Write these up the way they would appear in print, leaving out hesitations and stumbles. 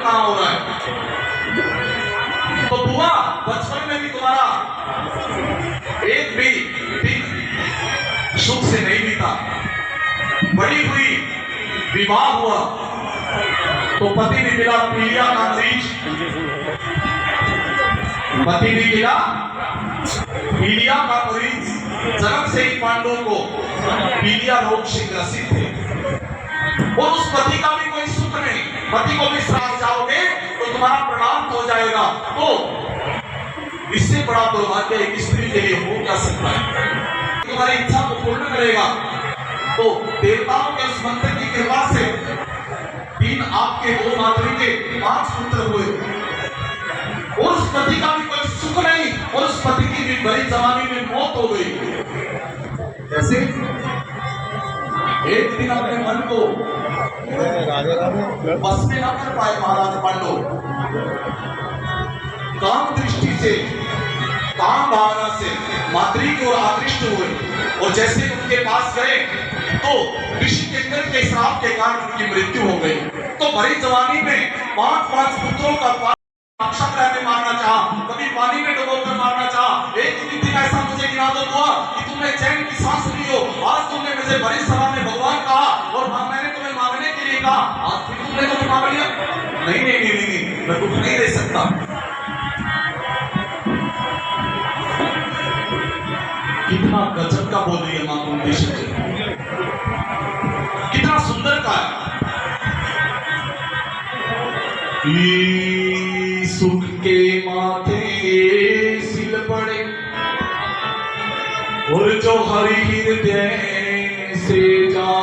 कहाँ हो रहा है? तो बुआ बचपन में भी तुम्हारा एक भी दिन सुख से नहीं बीता। बड़ी हुई, विवाह हुआ तो पति भी मिला पीलिया का मरीज, पति भी मिला पीलिया का मरीज। जन्म से ही पांडवों को पीलिया रोग से ग्रसित थे और उस पति का भी कोई सुख नहीं। पति को भी श्राप जाओगे तो तुम्हारा प्रणाम हो जाएगा। तो इससे बड़ा दुर्भाग्य एक स्त्री के लिए हो क्या सकता है? तुम्हारी इच्छा को पूर्ण करेगा। तो देवताओं के उस मंत्र की कृपा से 3 आपके 2 मातृ के 5 पुत्र हुए और उस पति का भी कोई सुख नहीं और उस पति की भी बड़ी जवानी में मौत हो गई। कैसे? एक दिन अपने मन को बस में न कर पाए महाराज पांडव। काम दृष्टि से, काम भावना से मातृ की ओर आकृष्ट हुए और जैसे उनके पास गए तो ऋषि केंद्र के श्राप के कारण उनकी मृत्यु हो गई। तो बड़ी जवानी में 5 पुत्रों का अक्षर में मारना चाहा, कभी पानी में डुबोकर मारना चाहा। एक दिन ऐसा मुझे इरादा हुआ कि तुमने चैन की सांस ली हो। आज तुमने मुझे बड़ी सभा में भगवान कहा और मैंने तुम्हें मांगने के लिए कहा। आज फिर तुमने तो मांग लिया। नहीं नहीं नहीं नहीं, मैं दुख नहीं दे सकता। कितना गजब का बोल रही है मां कुंती जी, कितना सुंदर का है। सुख के माथे सिल पड़े और जो हरि हृदय से जा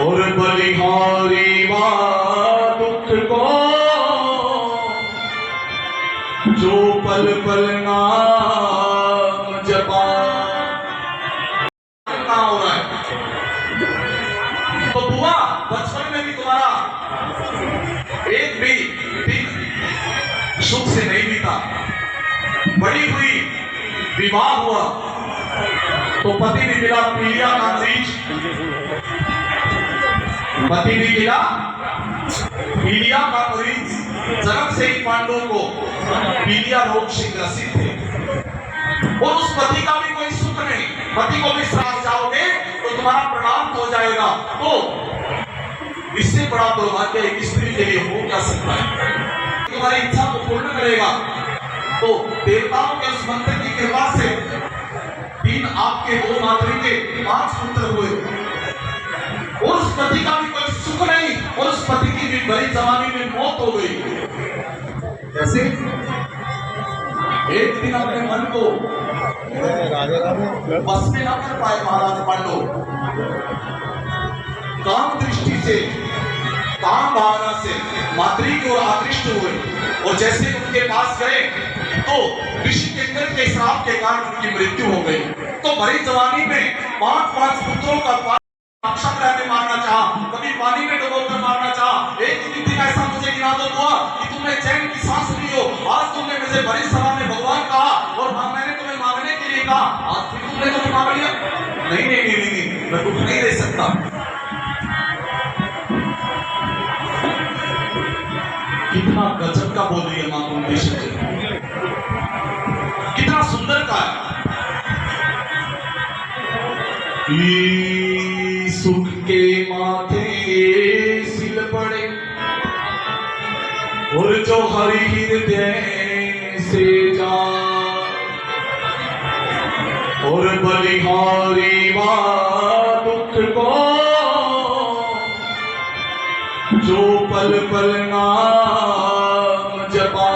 और बलिहारी वा दुख को जो पल पल नाम जपा। कहाँ हो रहा है? तो बुआ बचपन में भी तुम्हारा एक भी दिन सुख से नहीं बीता। बड़ी हुई, विवाह हुआ तो पति भी मिला पीलिया का मरीज, पति भी मिला पीलिया का मरीज। जन्म से ही पांडवों को पीलिया रोग से ग्रसित थे और उस पति का भी कोई सुख नहीं। पति को भी श्राप जाओगे तो तुम्हारा प्रणाम हो जाएगा। तो इससे बड़ा दुर्भाग्य एक स्त्री के लिए हो क्या सकता है? तुम्हारी इच्छा को पूर्ण करेगा। तो देवताओं के उस मंत्र की कृपा से 3 आपके 2 मातृ के 5 पुत्र हुए और उस पति का भी कोई सुख नहीं और उस पति की भी बड़ी जवानी में मौत हो गई। कैसे? एक दिन अपने मन को बस में न कर पाए महाराज पांडव। काम दृष्टि से, काम भावना से मातृ की ओर आकृष्ट हुए और जैसे उनके पास गए तो ऋषि केंद्र के श्राप के कारण उनकी मृत्यु हो गई। तो बड़ी जवानी में 5 पुत्रों का अक्षर में मारना चाहा, कभी पानी में डुबोकर मारना चाहा। एक दिन ऐसा मुझे इरादा हुआ कि तुमने चैन की सांस ली हो। आज तुमने मुझे बड़ी सभा में भगवान कहा और मैंने तुम्हें मांगने के लिए कहा। आज फिर तुमने तो मांग लिया। नहीं नहीं नहीं नहीं, मैं दुख नहीं दे सकता। कितना गजब का बोल रही है मां कुंती जी, कितना सुंदर का है। सुख के माथे सिल पड़े और जो हरि हृदय से जा और बलिहारी वा दुख को जो पल पल नाम जपा।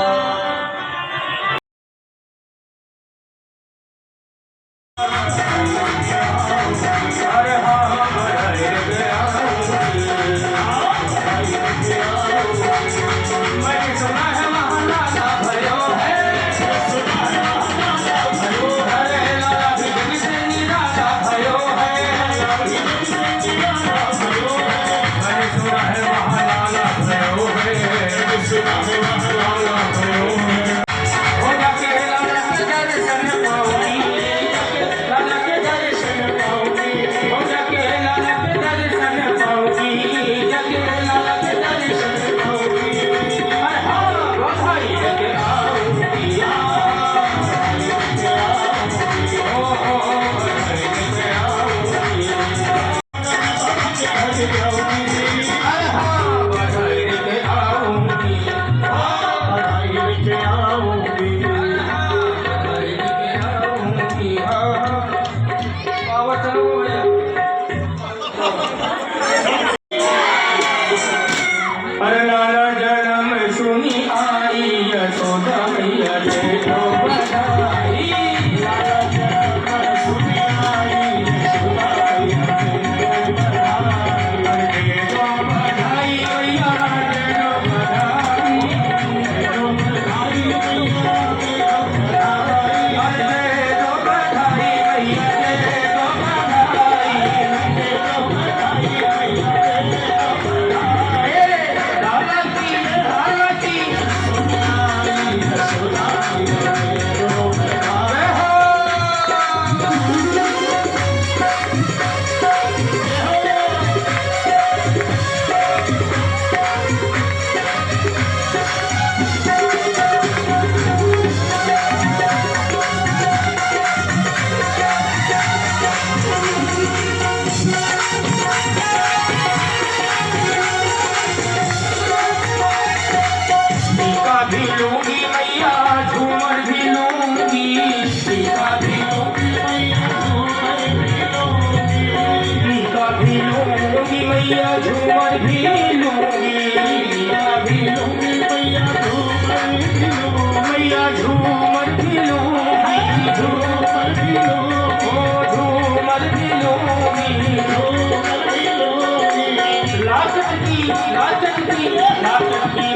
नाचती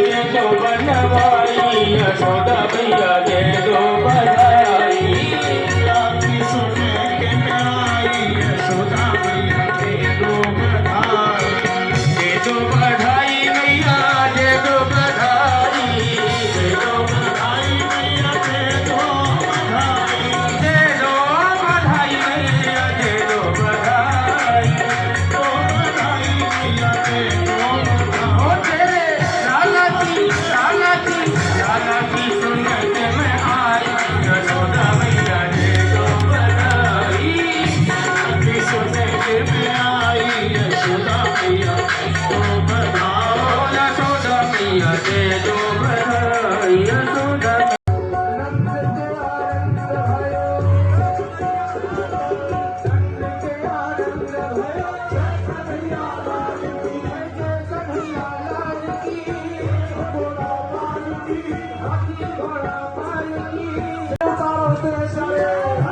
दे दो बनवाई यशोदा मैया दे दो बधाई आरती सुने के मैं आई यशोदा मैया दे दो बधाई दे दो बधाई मैया दे दो बधाई दे दो बधाई मैया दे दो बधाई दे दो बधाई मैया दे दो बधाई दो बधाई मैया दे दो बधाई ओ तेरे लाला की सुन के मैं आई यशोदा मैया दे दो बधाई आरती सुने के मैं आई यशोदा मैया दे दो बधाई ओ यशोदा मैया दे दो बधाई यशोदा सारा